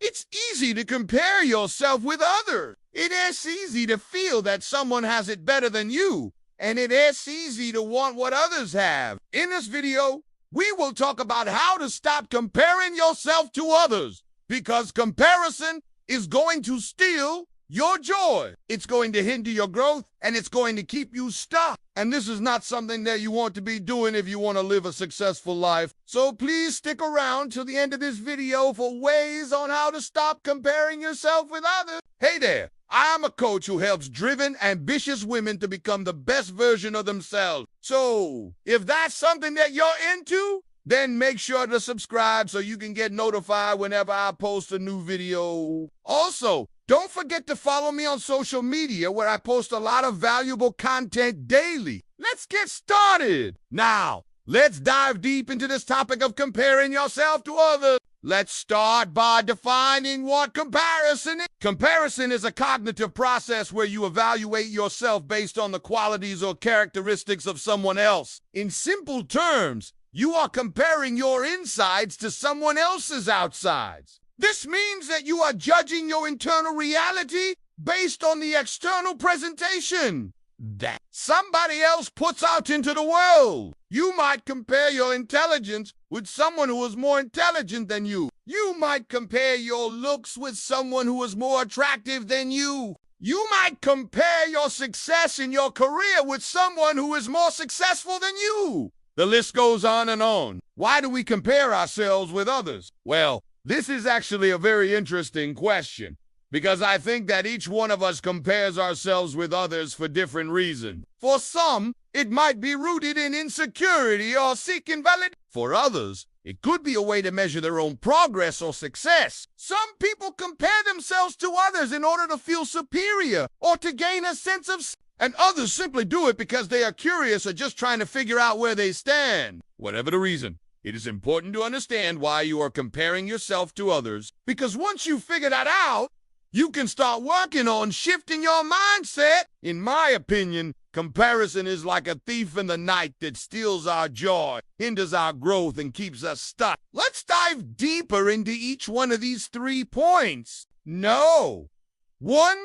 It's easy to compare yourself with others. It is easy to feel that someone has it better than you, and it is easy to want what others have. In this video, we will talk about how to stop comparing yourself to others, because comparison is going to steal your joy. It's going to hinder your growth, and it's going to keep you stuck. And this is not something that you want to be doing if you want to live a successful life. So please stick around till the end of this video for ways on how to stop comparing yourself with others. Hey there, I'm a coach who helps driven, ambitious women to become the best version of themselves. So if that's something that you're into, then make sure to subscribe so you can get notified whenever I post a new video. Also, don't forget to follow me on social media where I post a lot of valuable content daily. Let's get started. Now, let's dive deep into this topic of comparing yourself to others. Let's start by defining what comparison is. Comparison is a cognitive process where you evaluate yourself based on the qualities or characteristics of someone else. In simple terms, you are comparing your insides to someone else's outsides. This means that you are judging your internal reality based on the external presentation that somebody else puts out into the world. You might compare your intelligence with someone who is more intelligent than you. You might compare your looks with someone who is more attractive than you. You might compare your success in your career with someone who is more successful than you. The list goes on and on. Why do we compare ourselves with others? Well, this is actually a very interesting question, because I think that each one of us compares ourselves with others for different reasons. For some, it might be rooted in insecurity or seeking validation. For others, it could be a way to measure their own progress or success. Some people compare themselves to others in order to feel superior or to gain a sense of and others simply do it because they are curious or just trying to figure out where they stand. Whatever the reason, it is important to understand why you are comparing yourself to others, because once you figure that out, you can start working on shifting your mindset. In my opinion, comparison is like a thief in the night that steals our joy, hinders our growth, and keeps us stuck. Let's dive deeper into each one of these 3 points. No. 1.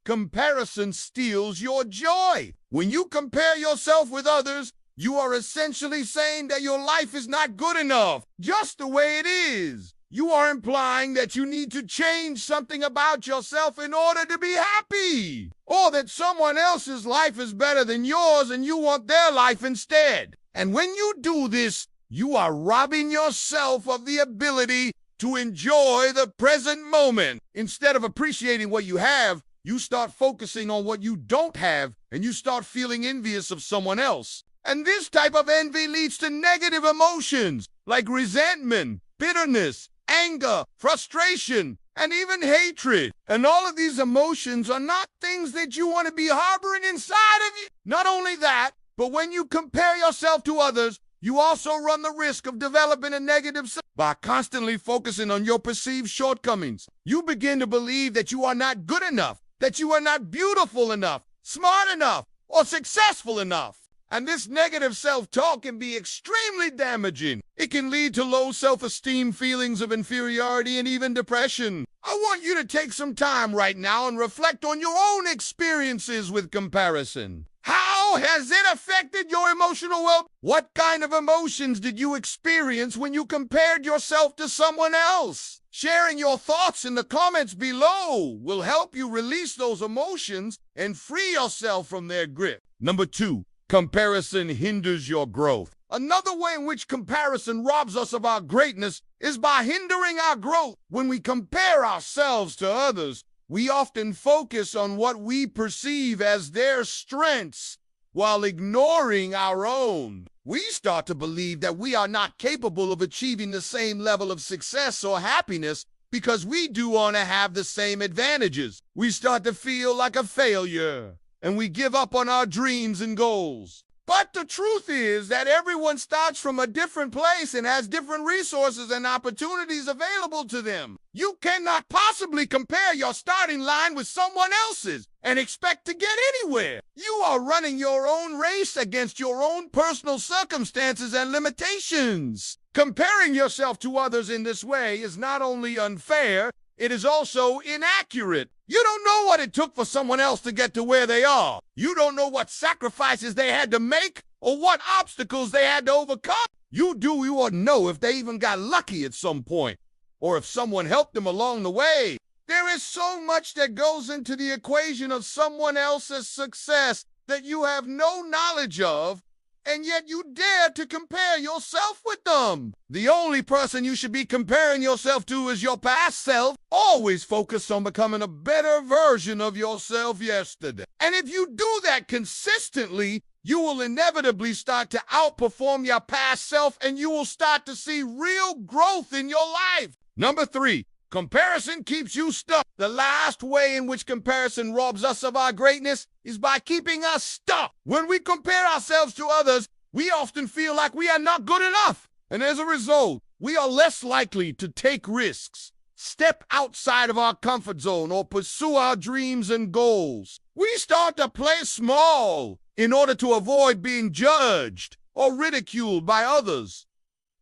Comparison steals your joy. When you compare yourself with others, you are essentially saying that your life is not good enough, just the way it is. You are implying that you need to change something about yourself in order to be happy, or that someone else's life is better than yours and you want their life instead. And when you do this, you are robbing yourself of the ability to enjoy the present moment. Instead of appreciating what you have, you start focusing on what you don't have, and you start feeling envious of someone else. And this type of envy leads to negative emotions like resentment, bitterness, anger, frustration, and even hatred. And all of these emotions are not things that you want to be harboring inside of you. Not only that, but when you compare yourself to others, you also run the risk of developing a negative self. By constantly focusing on your perceived shortcomings, you begin to believe that you are not good enough, that you are not beautiful enough, smart enough, or successful enough. And this negative self-talk can be extremely damaging. It can lead to low self-esteem, feelings of inferiority, and even depression. I want you to take some time right now and reflect on your own experiences with comparison. How has it affected your emotional well-being? What kind of emotions did you experience when you compared yourself to someone else? Sharing your thoughts in the comments below will help you release those emotions and free yourself from their grip. Number 2, comparison hinders your growth. Another way in which comparison robs us of our greatness is by hindering our growth. When we compare ourselves to others, we often focus on what we perceive as their strengths while ignoring our own. We start to believe that we are not capable of achieving the same level of success or happiness because we do want to have the same advantages. We start to feel like a failure, and we give up on our dreams and goals. But the truth is that everyone starts from a different place and has different resources and opportunities available to them. You cannot possibly compare your starting line with someone else's and expect to get anywhere. You are running your own race against your own personal circumstances and limitations. Comparing yourself to others in this way is not only unfair, it is also inaccurate. You don't know what it took for someone else to get to where they are. You don't know what sacrifices they had to make or what obstacles they had to overcome. You ought to know if they even got lucky at some point or if someone helped them along the way. There is so much that goes into the equation of someone else's success that you have no knowledge of, and yet you dare to compare yourself with them. The only person you should be comparing yourself to is your past self. Always focus on becoming a better version of yourself yesterday. And if you do that consistently, you will inevitably start to outperform your past self, and you will start to see real growth in your life. Number 3, comparison keeps you stuck. The last way in which comparison robs us of our greatness is by keeping us stuck. When we compare ourselves to others, we often feel like we are not good enough. And as a result, we are less likely to take risks, step outside of our comfort zone, or pursue our dreams and goals. We start to play small in order to avoid being judged or ridiculed by others.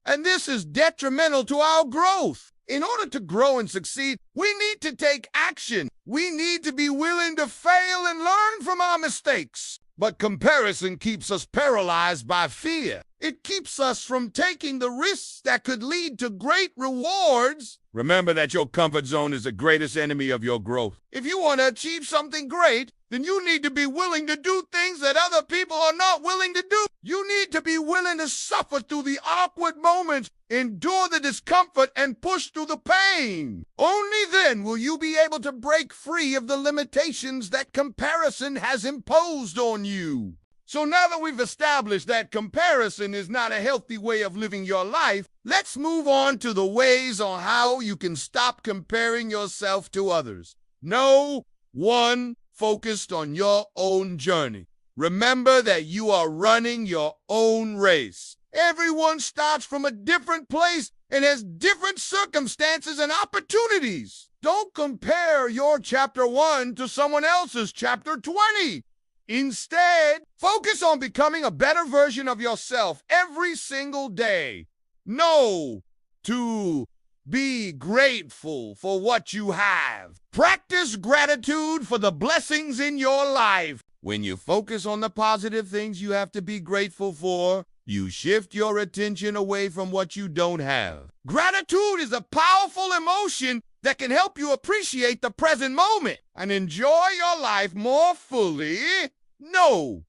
And this is detrimental to our growth. In order to grow and succeed, we need to take action. We need to be willing to fail and learn from our mistakes. But comparison keeps us paralyzed by fear. It keeps us from taking the risks that could lead to great rewards. Remember that your comfort zone is the greatest enemy of your growth. If you want to achieve something great, then you need to be willing to do things that other people are not willing to do. You need to be willing to suffer through the awkward moments, endure the discomfort, and push through the pain. Only then will you be able to break free of the limitations that comparison has imposed on you. So now that we've established that comparison is not a healthy way of living your life, let's move on to the ways on how you can stop comparing yourself to others. No one focused on your own journey. Remember that you are running your own race. Everyone starts from a different place and has different circumstances and opportunities. Don't compare your chapter 1 to someone else's chapter 20. Instead, focus on becoming a better version of yourself every single day. Know to be grateful for what you have. Practice gratitude for the blessings in your life. When you focus on the positive things you have to be grateful for, you shift your attention away from what you don't have. Gratitude is a powerful emotion that can help you appreciate the present moment and enjoy your life more fully. No.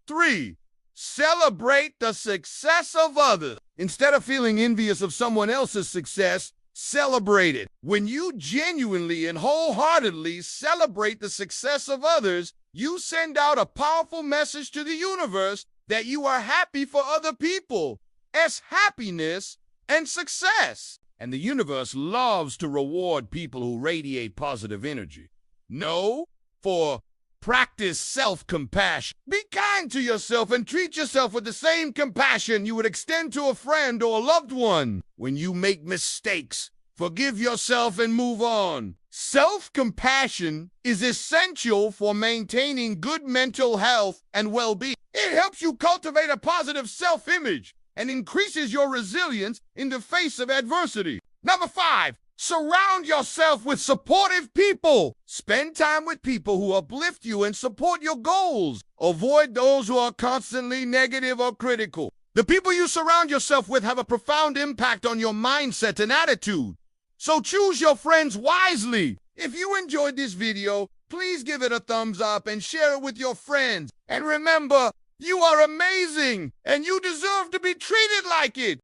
3, celebrate the success of others. Instead of feeling envious of someone else's success, celebrate it. When you genuinely and wholeheartedly celebrate the success of others, you send out a powerful message to the universe that you are happy for other people as happiness and success. And the universe loves to reward people who radiate positive energy. No, for practice self-compassion. Be kind to yourself and treat yourself with the same compassion you would extend to a friend or a loved one. When you make mistakes, forgive yourself and move on. Self-compassion is essential for maintaining good mental health and well-being. It helps you cultivate a positive self-image and increases your resilience in the face of adversity. Number 5, surround yourself with supportive people. Spend time with people who uplift you and support your goals. Avoid those who are constantly negative or critical. The people you surround yourself with have a profound impact on your mindset and attitude. So choose your friends wisely. If you enjoyed this video, please give it a thumbs up and share it with your friends. And remember, you are amazing and you deserve to be treated like it.